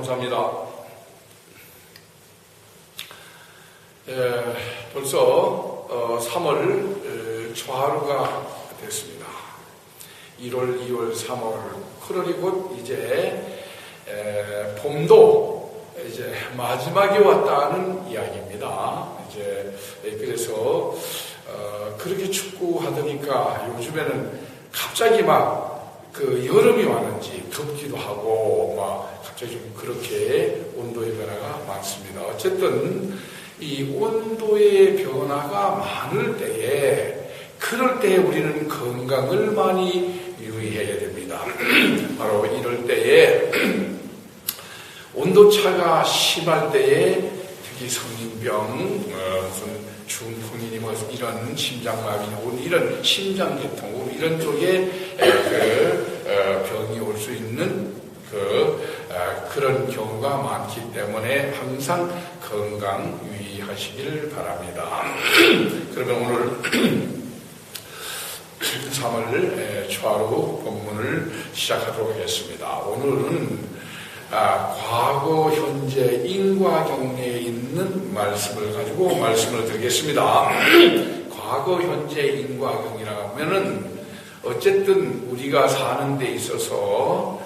감사합니다. 벌써 3월 초하루가 됐습니다. 1월, 2월, 3월, 8월이 곧 이제 봄도 이제 마지막이 왔다는 이야기입니다. 이제 그래서 그렇게 춥고 하더니까 요즘에는 갑자기 막 그 여름이 왔는지 덥기도 하고 막 갑자기 좀 그렇게 온도의 변화가 많습니다. 어쨌든 이 온도의 변화가 많을 때에 그럴 때 우리는 건강을 많이 유의해야 됩니다. 바로 이럴 때에 온도차가 심할 때에 특히 성인병, 무슨 중풍이니 뭐 이런 심장마비니 이런 심장계통 이런 쪽에 병이 올 수 있는 그런 경우가 많기 때문에 항상 건강 유의하시길 바랍니다. 그러면 오늘 3월 초하루 본문을 시작하도록 하겠습니다. 오늘은 과거, 현재, 인과경례에 있는 말씀을 가지고 말씀을 드리겠습니다. 과거, 현재, 인과경이라고 하면은 어쨌든 우리가 사는 데 있어서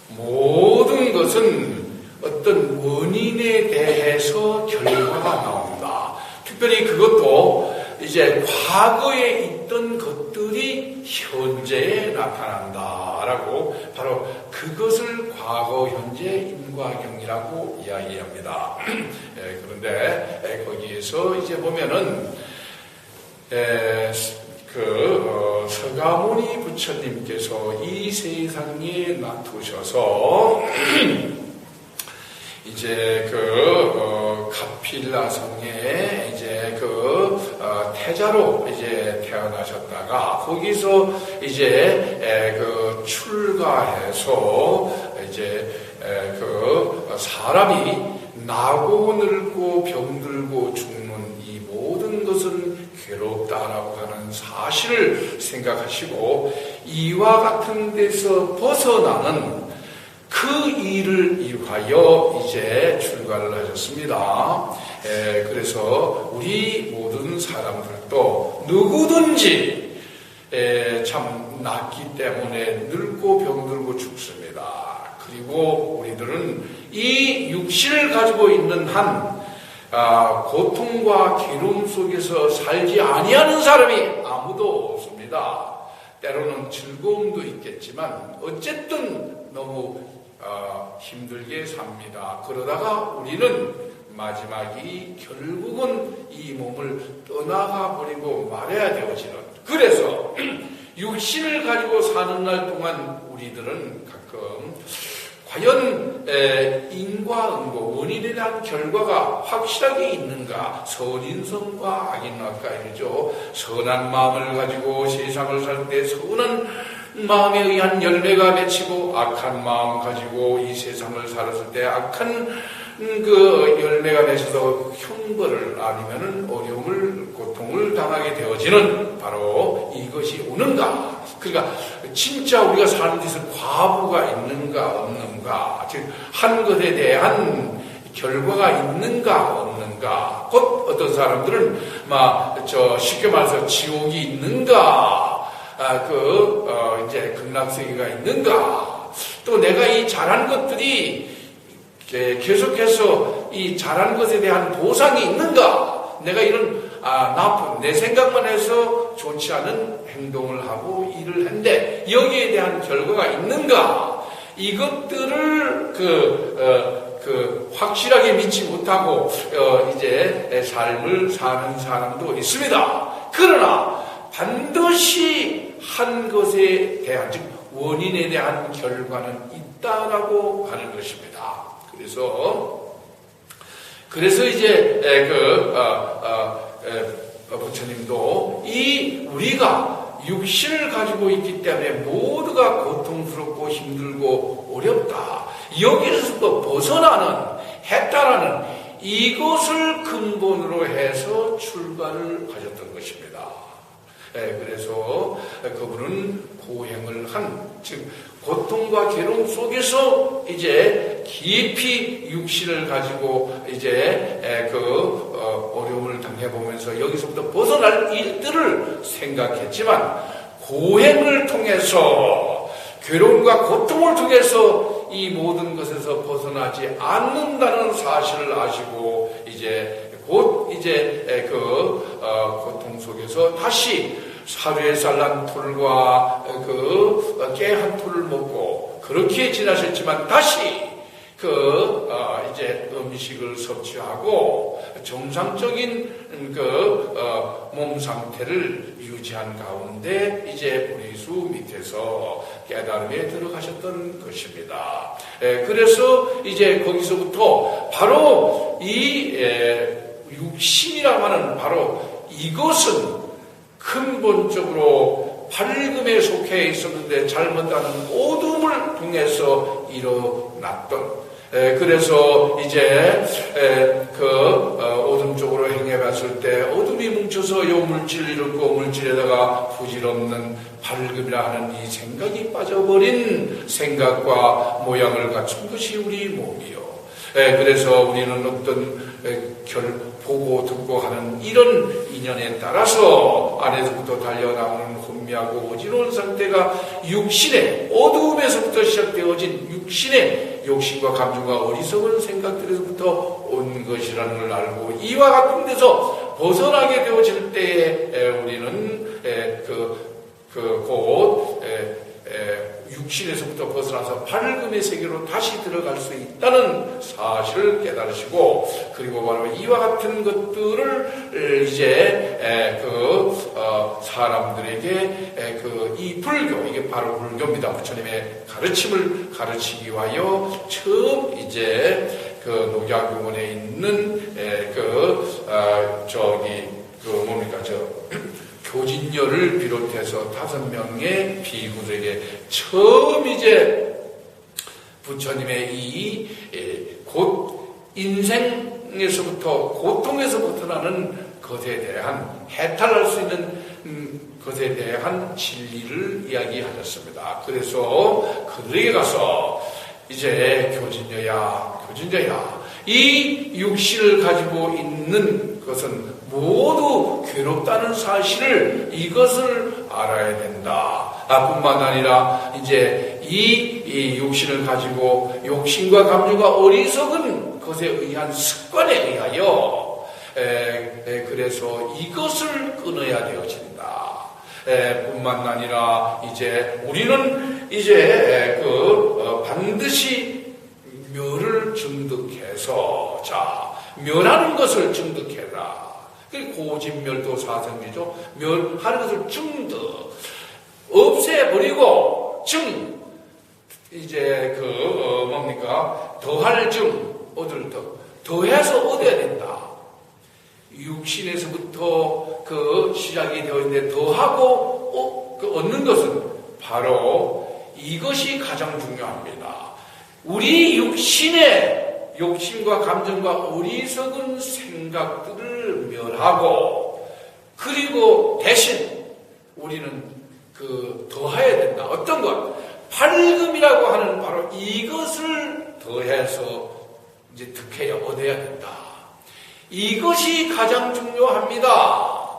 모든 것은 어떤 원인에 대해서 결과가 나옵니다. 특별히 그것도 이제 과거에 있던 것들이 현재에 나타난다라고 바로 그것을 과거, 현재, 인과경이라고 이야기합니다. 그런데 거기에서 이제 보면은 서가모니 부처님께서 이 세상에 나타오셔서 이제 가필라성에 이제 태자로 이제 태어나셨다가 거기서 이제 출가해서 이제 사람이 나고 늙고 병들고 죽는 이 모든 것은 괴롭다라고 하는 사실을 생각하시고 이와 같은 데서 벗어나는 그 일을 위하여 이제 출가를 하셨습니다. 그래서 우리 모든 사람들도 누구든지 참 낫기 때문에 늙고 병들고 죽습니다. 그리고 우리들은 이 육신을 가지고 있는 한 고통과 괴로움 속에서 살지 아니하는 사람이 아무도 없습니다. 때로는 즐거움도 있겠지만 어쨌든 너무 힘들게 삽니다. 그러다가 우리는 마지막이 결국은 이 몸을 떠나가 버리고 말아야 되어지는, 그래서 육신을 가지고 사는 날 동안 우리들은 가끔 과연 인과응보, 원인에 대한 결과가 확실하게 있는가? 선인성과 악인악과 이러죠. 선한 마음을 가지고 세상을 살 때 선한 마음에 의한 열매가 맺히고 악한 마음 가지고 이 세상을 살았을 때 악한 열매가 맺혀서 형벌을 아니면은 어려움을, 고통을 당하게 되어지는 바로 이것이 오는가? 그러니까 진짜 우리가 사는 데서 과부가 있는가 없는가, 즉 한 것에 대한 결과가 있는가 없는가. 곧 어떤 사람들은 쉽게 말해서 지옥이 있는가, 이제 극락세계가 있는가, 또 내가 이 잘한 것들이 계속해서 이 잘한 것에 대한 보상이 있는가, 내가 이런 나쁜 내 생각만 해서 좋지 않은 행동을 하고 일을 했는데 여기에 대한 결과가 있는가, 이것들을 확실하게 믿지 못하고 이제 삶을 사는 사람도 있습니다. 그러나 반드시 한 것에 대한, 즉 원인에 대한 결과는 있다라고 하는 것입니다. 그래서 이제 부처님도 우리가 육신을 가지고 있기 때문에 모두가 고통스럽고 힘들고 어렵다, 여기서 벗어나는, 해탈하는 이것을 근본으로 해서 출가를 하셨던 것입니다. 그래서 그분은 고행을 한, 즉 고통과 괴로움 속에서 이제 깊이 육신을 가지고 이제 어려움을 당해보면서 여기서부터 벗어날 일들을 생각했지만 고행을 통해서 괴로움과 고통을 통해서 이 모든 것에서 벗어나지 않는다는 사실을 아시고 이제 곧 이제 고통 속에서 다시 하루에 쌀난 톨과 깨 한 톨을 먹고 그렇게 지나셨지만 다시 이제 음식을 섭취하고 정상적인 몸 상태를 유지한 가운데 이제 보리수 밑에서 깨달음에 들어가셨던 것입니다. 그래서 이제 거기서부터 바로 이 육신이라고 하는 바로 이것은 근본적으로 밝음에 속해 있었는데 잘못하는 어둠을 통해서 일어났던 그래서 이제 어둠 쪽으로 행해봤을 때 어둠이 뭉쳐서 요 물질을 잃었고 물질에다가 부질없는 밝음이라 하는 이 생각이 빠져버린 생각과 모양을 갖춘 것이 우리 몸이요. 그래서 우리는 어떤 보고 듣고 하는 이런 인연에 따라서 안에서부터 달려나오는 혼미하고 어지러운 상태가 육신의 어두움에서부터 시작되어진 육신의 욕심과 감정과 어리석은 생각들에서부터 온 것이라는 걸 알고 이와 같은 데서 벗어나게 되어질 때에 우리는 곧 육신에서부터 벗어나서 밝음의 세계로 다시 들어갈 수 있다는 사실을 깨달으시고 그리고 바로 이와 같은 것들을 이제 사람들에게 이 불교 이게 바로 불교입니다. 부처님의 가르침을 가르치기 위하여 처음 이제 녹약용원에 있는 교진녀를 비롯해서 5명의 비구들에게 처음 이제 부처님의 곧 인생에서부터 고통에서부터 나는 것에 대한 해탈할 수 있는 것에 대한 진리를 이야기하셨습니다. 그래서 그들에게 가서 이제 교진녀야 이 육신을 가지고 있는 것은 모두 괴롭다는 사실을 이것을 알아야 된다. 뿐만 아니라 이제 이 육신을 가지고 욕심과 감정과 어리석은 것에 의한 습관에 의하여 그래서 이것을 끊어야 되어진다. 뿐만 아니라 이제 우리는 이제 반드시 멸을 증득해서 멸하는 것을 증득해라. 고진멸도 사성이죠. 멸하는 것을 증득 없애버리고 이제 더할 얻을 더해서 얻어야 된다. 육신에서부터 시작이 되어 있는데 더하고 얻는 것은 바로 이것이 가장 중요합니다. 우리 육신의 욕심과 감정과 어리석은 생각들을 멸하고 그리고 대신 우리는 더해야 된다. 어떤 것? 밝음이라고 하는 바로 이것을 더해서 이제 득해야 얻어야 된다. 이것이 가장 중요합니다.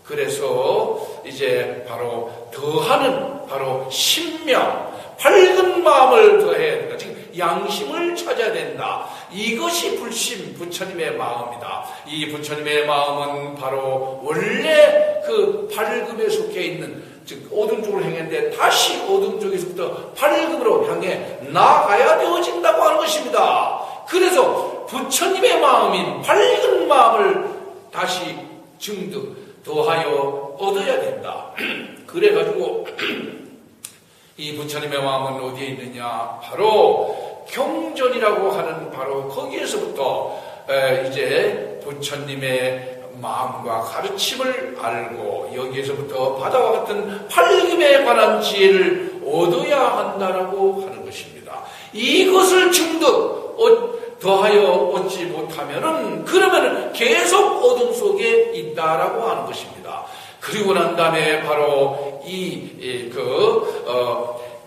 그래서 이제 바로 더하는 바로 신명, 밝은 마음을 더해야 된다. 지금 양심을 찾아야 된다. 이것이 불심, 부처님의 마음이다. 이 부처님의 마음은 바로 원래 밝음에 속해 있는, 즉 어둠 쪽으로 향했는데 다시 어둠 쪽에서부터 밝음으로 향해 나아가야 되어진다고 하는 것입니다. 그래서 부처님의 마음인 밝은 마음을 다시 증득, 더하여 얻어야 된다. 그래가지고 이 부처님의 마음은 어디에 있느냐? 바로 경전이라고 하는 바로 거기에서부터 이제 부처님의 마음과 가르침을 알고 여기에서부터 바다와 같은 밝음에 관한 지혜를 얻어야 한다라고 하는 것입니다. 이것을 증득 더하여 얻지 못하면은 그러면은 계속 어둠 속에 있다라고 하는 것입니다. 그리고 난 다음에 바로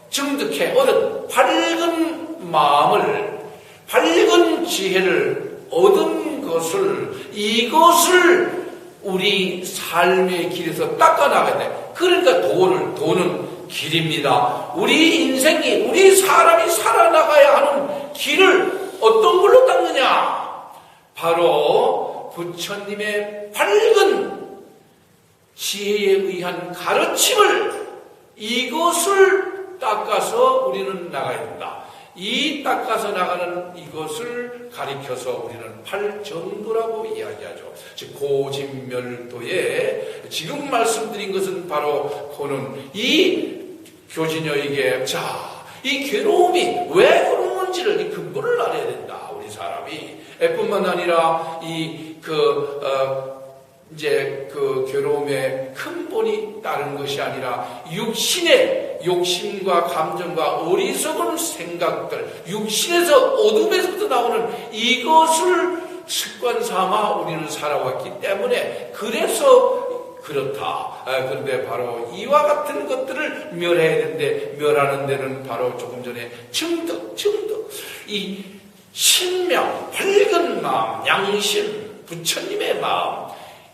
증득해 얻은 밝은 마음을 밝은 지혜를 얻은 것을, 이것을 우리 삶의 길에서 닦아나가야 돼. 그러니까 도는 길입니다. 우리 인생이, 우리 사람이 살아나가야 하는 길을 어떤 걸로 닦느냐? 바로 부처님의 밝은 지혜에 의한 가르침을, 이것을 닦아서 우리는 나가야 된다. 이 닦아서 나가는 이것을 가리켜서 우리는 팔정도라고 이야기하죠. 즉 고진멸도에 지금 말씀드린 것은 바로 그는 이 교진녀에게 이 괴로움이 왜 그러는지를, 이 근본을 알아야 된다. 우리 사람이 뿐만 아니라 이제 그 괴로움의 근본이 다른 것이 아니라 육신의 욕심과 감정과 어리석은 생각들, 육신에서 어둠에서부터 나오는 이것을 습관 삼아 우리는 살아왔기 때문에 그래서 그렇다. 그런데 바로 이와 같은 것들을 멸해야 되는데, 멸하는 데는 바로 조금 전에 증득, 이 신명, 밝은 마음, 양심, 부처님의 마음,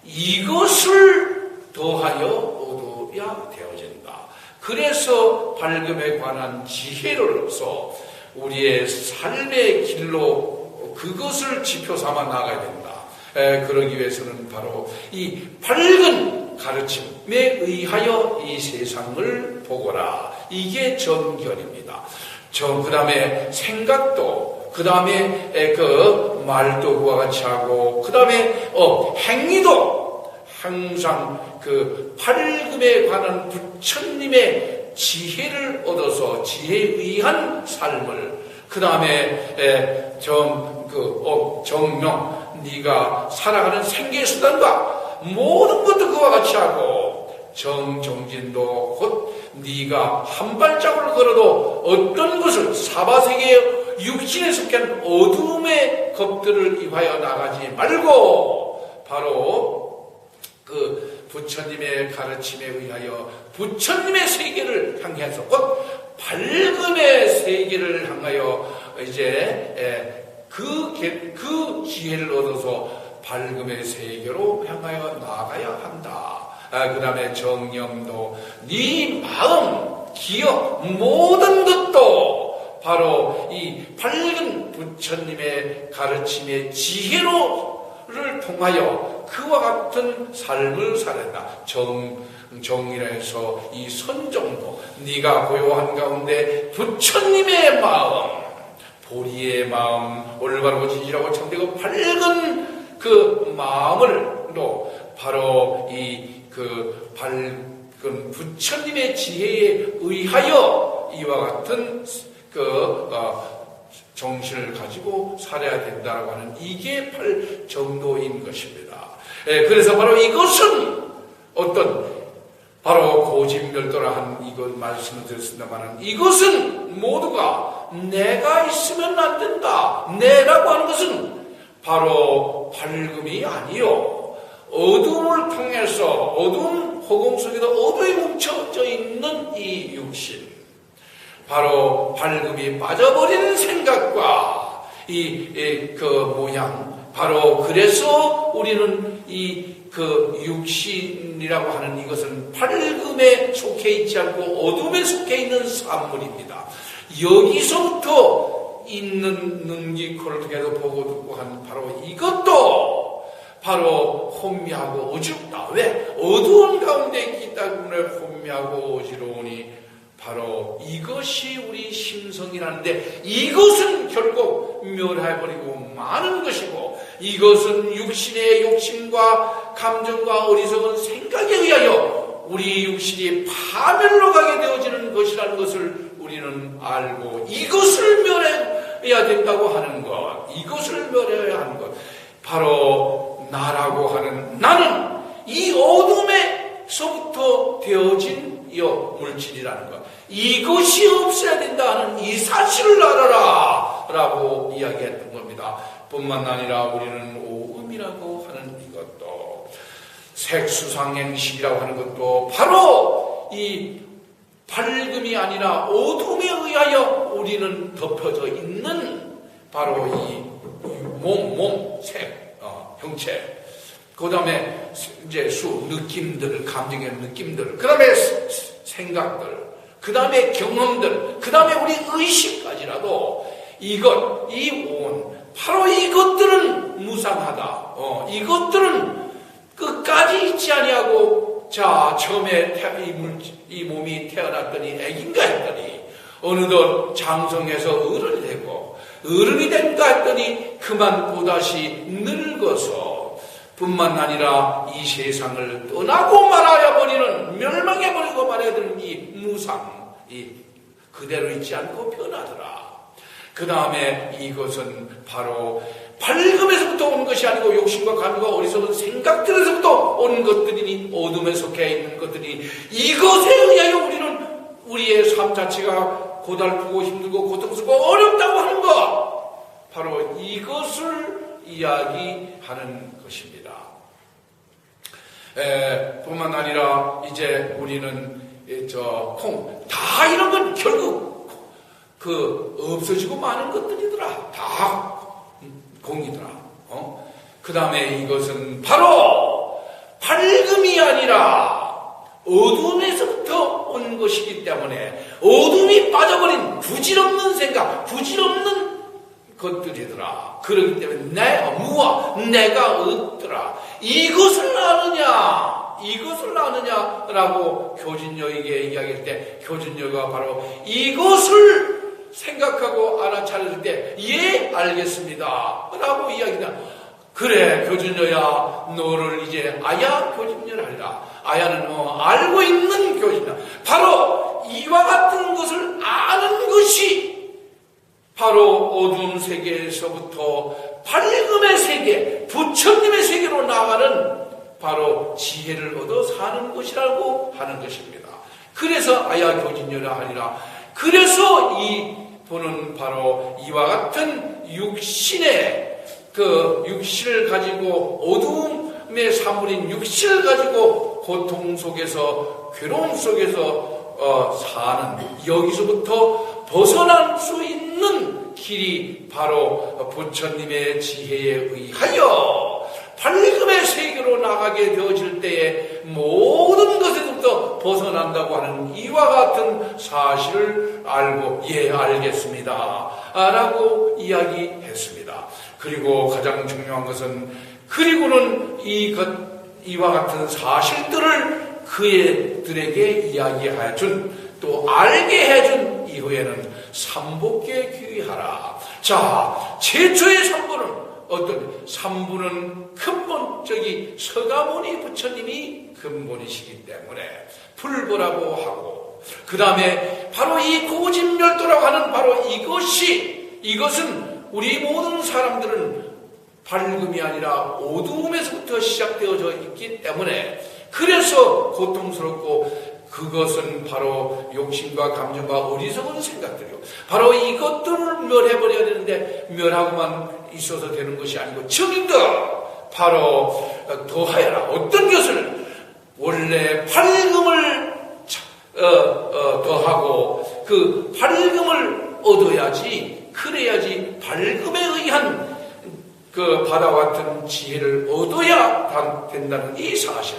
이것을 더하여 얻어야 되어진다. 그래서 밝음에 관한 지혜로서 우리의 삶의 길로 그것을 지표 삼아 나가야 된다. 그러기 위해서는 바로 이 밝은 가르침에 의하여 이 세상을 보거라. 이게 정견입니다. 그 다음에 생각도, 그 다음에 그 말도 그와 같이 하고, 그 다음에 행위도 항상 그 밝음에 관한 부처님의 지혜를 얻어서 지혜에 의한 삶을, 그 다음에 정명, 네가 살아가는 생계의 수단과 모든 것도 그와 같이 하고, 정진도 곧 네가 한 발자국을 걸어도 어떤 것을 사바세계의 육신에 속한 어둠의 것들을 이화여 나가지 말고 바로 그 부처님의 가르침에 의하여 부처님의 세계를 향해서 곧 밝음의 세계를 향하여 이제 그 지혜를 얻어서 밝음의 세계로 향하여 나아가야 한다. 그 다음에 정념도, 네 마음, 기억, 모든 것도 바로 이 밝은 부처님의 가르침의 지혜로를 통하여 그와 같은 삶을 살아야 한다. 정이라 해서 이 선정도, 네가 고요한 가운데 부처님의 마음, 보리의 마음, 올바르고 진실하고 참되고 밝은 그 마음을로 바로 그 밝은 부처님의 지혜에 의하여 이와 같은 정신을 가지고 살아야 된다고 하는 이게 팔정도인 것입니다. 그래서 바로 이것은 바로 고진멸도라 한 이것 말씀을 드렸습니다만, 이것은 모두가 내가 있으면 안 된다. 내라고 하는 것은 바로 밝음이 아니요. 어둠을 통해서 어두운 허공 속에도 어둠이 뭉쳐져 있는 이 육신, 바로 밝음이 빠져버리는 생각과 그 모양, 바로 그래서 우리는 그 육신이라고 하는 이것은 밝음에 속해 있지 않고 어둠에 속해 있는 산물입니다. 여기서부터 있는 능기코를 통해서 보고 듣고 한 바로 이것도 바로 혼미하고 어지럽다. 왜? 어두운 가운데 있기 때문에 혼미하고 어지러우니 바로 이것이 우리 심성이라는데, 이것은 결국 멸해버리고 마는 것이고, 이것은 육신의 욕심과 감정과 어리석은 생각에 의하여 우리 육신이 파멸로 가게 되어지는 것이라는 것을 우리는 알고, 이것을 멸해야 된다고 하는 것, 이것을 멸해야 하는 것, 바로 나라고 하는, 나는 이 어둠에서부터 되어진 물질이라는 것, 이것이 없어야 된다 하는 이 사실을 알아라 라고 이야기했던 겁니다. 뿐만 아니라 우리는 오음이라고 하는 이것도, 색수상행식이라고 하는 것도 바로 이 밝음이 아니라 어둠에 의하여 우리는 덮여져 있는 바로 이 형체. 그 다음에 이제 느낌들, 감정의 느낌들, 그 다음에 생각들, 그 다음에 경험들, 그 다음에 우리 의식까지라도 바로 이것들은 무상하다. 이것들은 끝까지 있지 아니하고, 자, 처음에 이 몸이 태어났더니 애긴가 했더니, 어느덧 장성해서 어른이 되고, 어른이 된가 했더니, 그만 또다시 늙어서, 뿐만 아니라 이 세상을 떠나고 말아야 버리는, 멸망해버리고 말아야 되는 이 무상, 그대로 있지 않고 변하더라. 그 다음에 이것은 바로 밝음에서부터 온 것이 아니고 욕심과 감과 어리석은 생각들에서부터 온 것들이니, 어둠에 속해 있는 것들이, 이것에 의하여 우리는 우리의 삶 자체가 고달프고 힘들고 고통스럽고 어렵다고 하는 것, 바로 이것을 이야기하는 것입니다. 뿐만 아니라 이제 우리는 다 이런 건 결국 없어지고 마는 것들이더라. 다 공이더라. 그 다음에 이것은 바로 밝음이 아니라 어둠에서부터 온 것이기 때문에 어둠이 빠져버린 부질없는 생각, 부질없는 것들이더라. 그렇기 때문에 내가 없더라. 이것을 아느냐라고 교진녀에게 이야기할 때, 교진녀가 바로 이것을 생각하고 알아차릴 때, 예, 알겠습니다 라고 이야기다. 그래, 교진녀야, 너를 이제 아야 교진녀를 하리라. 아야는 알고 있는 교진녀. 바로 이와 같은 것을 아는 것이 바로 어두운 세계에서부터 밝음의 세계, 부처님의 세계로 나가는 바로 지혜를 얻어 사는 것이라고 하는 것입니다. 그래서 아야 교진녀라 하리라. 그래서 이 분은 바로 이와 같은 육신의 육신을 가지고, 어두움의 사물인 육신을 가지고 고통 속에서, 괴로움 속에서 사는, 여기서부터 벗어날 수 있는 길이 바로 부처님의 지혜에 의하여 밝음의 세계로 나가게 되어질 때에 모든 것에서부터 벗어난다고 하는 이와 같은 사실을 알고, 예, 알겠습니다 라고 이야기했습니다. 그리고 가장 중요한 것은, 그리고는 이와 같은 사실들을 그들에게 이야기해 준, 또 알게 해준 이후에는 삼보께 귀하라. 자, 최초의 삼보는 삼부는 근본적인 서가모니 부처님이 근본이시기 때문에 불보라고 하고, 그 다음에 바로 이 고진멸도라고 하는 바로 이것은 우리 모든 사람들은 밝음이 아니라 어두움에서부터 시작되어져 있기 때문에, 그래서 고통스럽고, 그것은 바로 욕심과 감정과 어리석은 생각들이요. 바로 이것들을 멸해버려야 되는데, 멸하고만 있어서 되는 것이 아니고, 증인도 바로 더하여라. 어떤 것을 원래 밝음을 더하고 그 밝음을 얻어야지, 그래야지 밝음에 의한 그 바다와 같은 지혜를 얻어야 된다는 이 사실.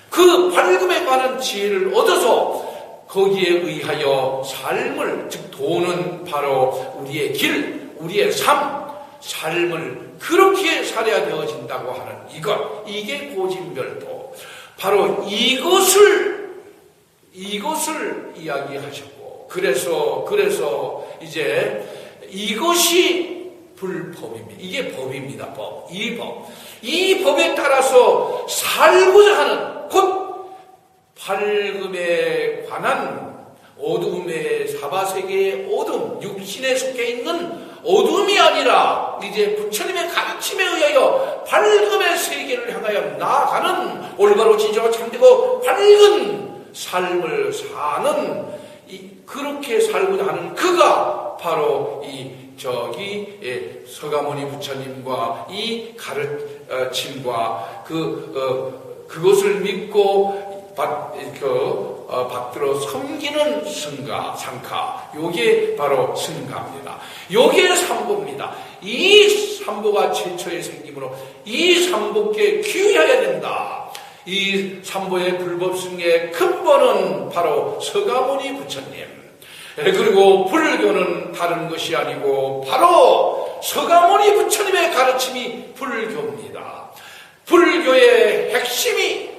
그 밝음에 관한 지혜를 얻어서 거기에 의하여 삶을, 즉 도는 바로 우리의 길, 우리의 삶을 그렇게 살아야 되어진다고 하는 이게 고진멸도. 바로 이것을 이야기하셨고, 그래서 이제 이것이 불법입니다. 이게 법입니다. 법. 이 법에 따라서 살고자 하는, 곧 밝음에 관한 어둠의 사바세계의 어둠, 육신에 속해 있는 어둠이 아니라 이제 부처님의 가르침에 의하여 밝음의 세계를 향하여 나아가는, 올바로 진정하고 참되고 밝은 삶을 사는, 그렇게 살고자 하는 그가 바로 서가모니 부처님과 이 가르침과 그것을 믿고 받들어 섬기는 상가, 요게 바로 승가입니다. 요게 삼보입니다. 이 삼보가 최초에 생기므로 이 삼보께 귀해야 된다. 이 삼보의 불법승의 근본은 바로 서가모니 부처님. 그리고 불교는 다른 것이 아니고 바로 서가모니 부처님의 가르침이 불교입니다. 불교의 핵심이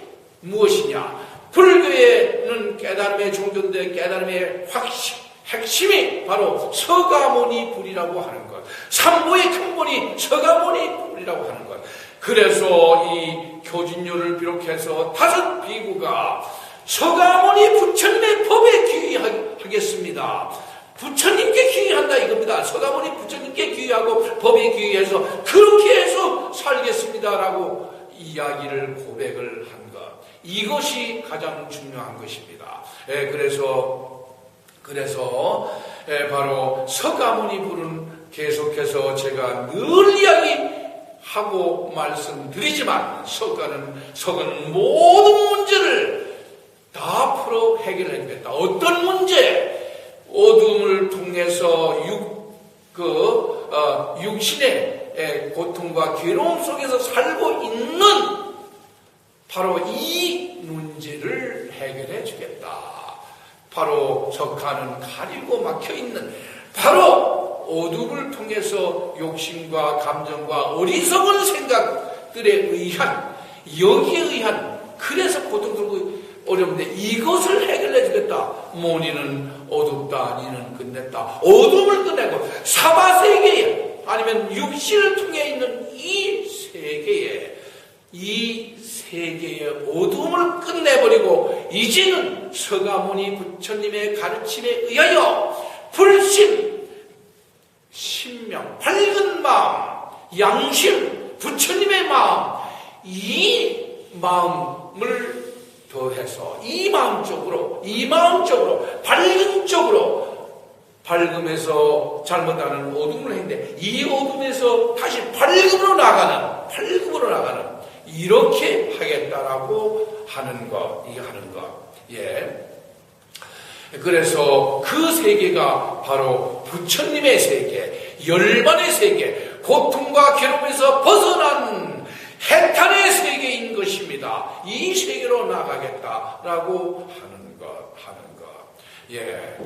무엇이냐? 불교에는 깨달음의 종교인데 깨달음의 핵심이 바로 서가모니 불이라고 하는 것. 삼보의 근본이 서가모니 불이라고 하는 것. 그래서 이 교진료를 비롯해서 5 비구가 서가모니 부처님의 법에 귀의하겠습니다. 부처님께 귀의한다 이겁니다. 서가모니 부처님께 귀의하고 법에 귀의해서 그렇게 해서 살겠습니다라고 이야기를 고백을 한 것. 이것이 가장 중요한 것입니다. 그래서 바로 서가모니 불은 계속해서 제가 늘 이야기하고 말씀드리지만 석은 모든 문제를 다 풀어 해결해주겠다. 어떤 문제? 어둠을 통해서 육신의 고통과 괴로움 속에서 살고 있는 바로 이 문제를 해결해 주겠다. 바로 석가는 가리고 막혀있는 바로 어둠을 통해서 욕심과 감정과 어리석은 생각들에 의한 여기에 의한 그래서 고통스럽고 어려운데 이것을 해결해 주겠다. 모니는 어둡다. 니는 끝냈다. 어둠을 끝내고 사바세계에 아니면 육신을 통해 있는 이 세계의 어둠을 끝내버리고 이제는 서가모니 부처님의 가르침에 의하여 불신, 신명, 밝은 마음, 양심, 부처님의 마음, 이 마음을 더해서 이 마음 쪽으로 밝은 쪽으로 밝음에서 잘못하는 어둠을 했는데 이 어둠에서 다시 밝음으로 나가는 이렇게 하겠다라고 하는 것. 예. 그래서 그 세계가 바로 부처님의 세계, 열반의 세계, 고통과 괴로움에서 벗어난 해탈의 세계인 것입니다. 이 세계로 나가겠다라고 하는 것. 예.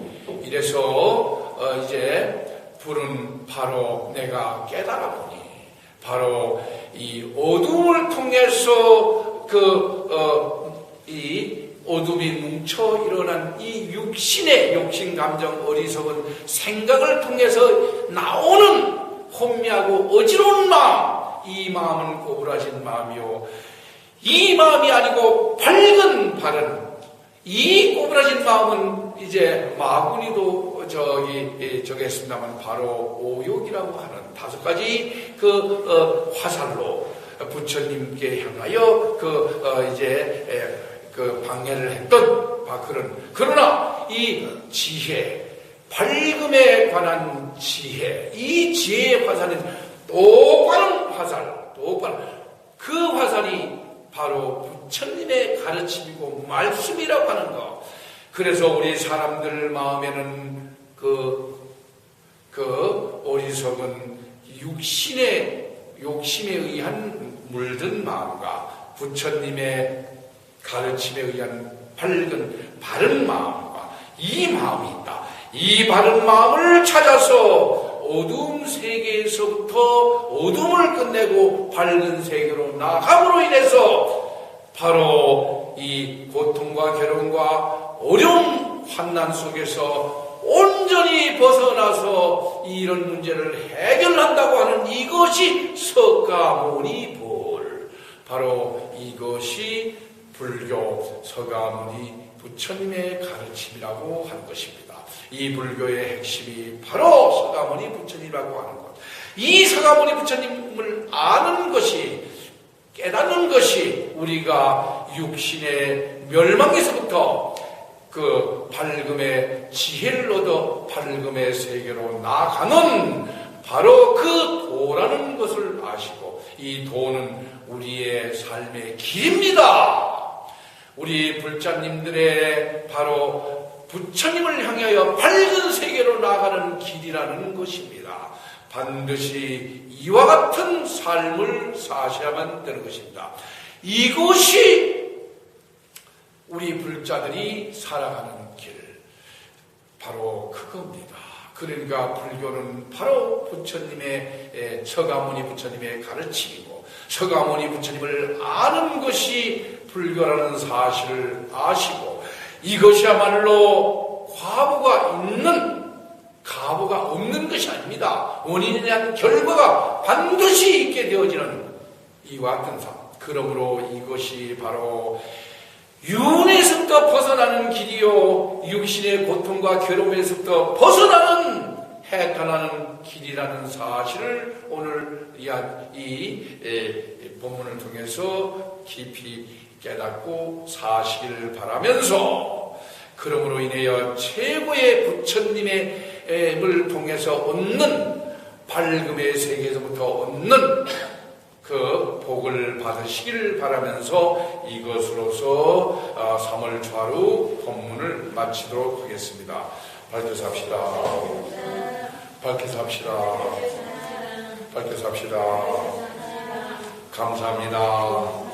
이래서 이제 불은 바로 내가 깨달아 보니 바로 이 어둠을 통해서 이 어둠이 뭉쳐 일어난 이 육신의 욕심, 감정, 어리석은 생각을 통해서 나오는 혼미하고 어지러운 마음, 이 마음은 고불하신 마음이요. 이 마음이 아니고 밝은 바른 이 고불하신 마음은 이제 마구니도 저기 했습니다만 바로 오욕이라고 하는 5가지 화살로 부처님께 향하여 방해를 했던 그러나 이 지혜, 밝음에 관한 지혜, 이 지혜의 화살은 똑바른 화살, 그 화살이 바로 부처님의 가르침이고 말씀이라고 하는 것. 그래서 우리 사람들 마음에는 어리석은 욕심에 의한 물든 마음과 부처님의 가르침에 의한 밝은 바른 마음과 이 마음이 있다. 이 바른 마음을 찾아서 어두운 세계에서부터 어둠을 끝내고 밝은 세계로 나아감으로 인해서 바로 이 고통과 괴로움과 어려운 환난 속에서 온전히 벗어나서 이런 문제를 해결한다고 하는 이것이 서가모니 불. 바로 이것이 불교 서가모니 부처님의 가르침이라고 하는 것입니다. 이 불교의 핵심이 바로 서가모니 부처님이라고 하는 것. 이 서가모니 부처님을 아는 것이, 깨닫는 것이 우리가 육신의 멸망에서부터 밝음의 지혜를 얻어 밝음의 세계로 나아가는 바로 그 도라는 것을 아시고, 이 도는 우리의 삶의 길입니다. 우리 불자님들의 바로 부처님을 향하여 밝은 세계로 나아가는 길이라는 것입니다. 반드시 이와 같은 삶을 사셔야만 되는 것입니다. 이것이 우리 불자들이 살아가는 길, 바로 그겁니다. 그러니까 불교는 바로 부처님의 서가모니 부처님의 가르침이고, 서가모니 부처님을 아는 것이 불교라는 사실을 아시고, 이것이야말로 과부가 있는, 가부가 없는 것이 아닙니다. 원인에 대한 결과가 반드시 있게 되어지는 이와 같은 삶. 그러므로 이것이 바로 윤회에서부터 벗어나는 길이요, 육신의 고통과 괴로움에서부터 벗어나는 해탈하는 길이라는 사실을 오늘 이 본문을 통해서 깊이 깨닫고 사시기를 바라면서, 그러므로 인하여 최고의 부처님을 통해서 얻는 밝음의 세계에서부터 얻는 그 복을 받으시기를 바라면서 이것으로서 3월 초하루 본문을 마치도록 하겠습니다. 밝혀서 합시다. 밝혀서 합시다. 밝혀서 합시다. 감사합니다.